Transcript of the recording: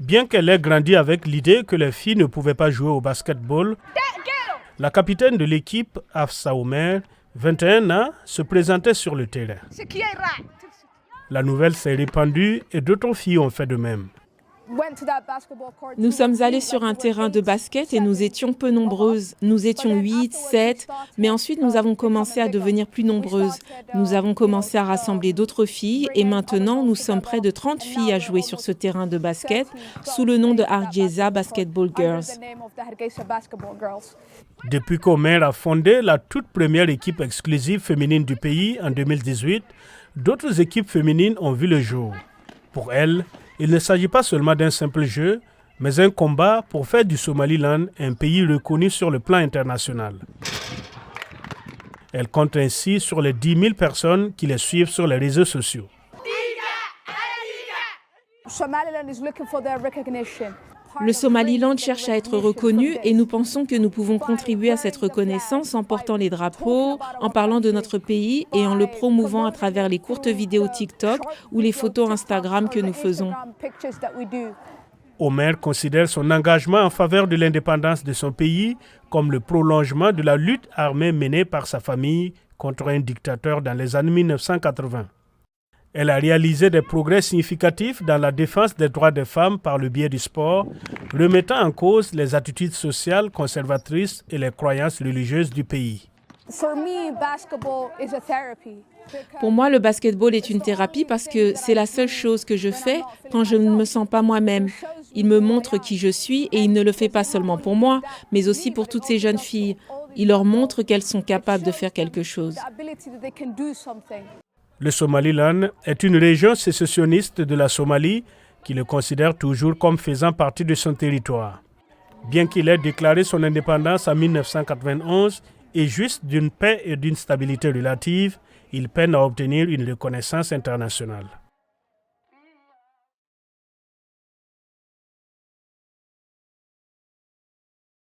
Bien qu'elle ait grandi avec l'idée que les filles ne pouvaient pas jouer au basketball, la capitaine de l'équipe, Hafsa Omer, 21 ans, se présentait sur le terrain. La nouvelle s'est répandue et d'autres filles ont fait de même. Nous sommes allés sur un terrain de basket et nous étions peu nombreuses. Nous étions 8, 7, mais ensuite nous avons commencé à devenir plus nombreuses. Nous avons commencé à rassembler d'autres filles et maintenant nous sommes près de 30 filles à jouer sur ce terrain de basket sous le nom de Hargeisa Basketball Girls. Depuis qu'Omer a fondé la toute première équipe exclusive féminine du pays en 2018, d'autres équipes féminines ont vu le jour. Pour elle, il ne s'agit pas seulement d'un simple jeu, mais un combat pour faire du Somaliland un pays reconnu sur le plan international. Elle compte ainsi sur les 10 000 personnes qui les suivent sur les réseaux sociaux. Le Somaliland cherche à être reconnu et nous pensons que nous pouvons contribuer à cette reconnaissance en portant les drapeaux, en parlant de notre pays et en le promouvant à travers les courtes vidéos TikTok ou les photos Instagram que nous faisons. Omer considère son engagement en faveur de l'indépendance de son pays comme le prolongement de la lutte armée menée par sa famille contre un dictateur dans les années 1980. Elle a réalisé des progrès significatifs dans la défense des droits des femmes par le biais du sport, remettant en cause les attitudes sociales conservatrices et les croyances religieuses du pays. Pour moi, le basketball est une thérapie parce que c'est la seule chose que je fais quand je ne me sens pas moi-même. Il me montre qui je suis et il ne le fait pas seulement pour moi, mais aussi pour toutes ces jeunes filles. Il leur montre qu'elles sont capables de faire quelque chose. Le Somaliland est une région sécessionniste de la Somalie qui le considère toujours comme faisant partie de son territoire. Bien qu'il ait déclaré son indépendance en 1991 et juste d'une paix et d'une stabilité relative, il peine à obtenir une reconnaissance internationale.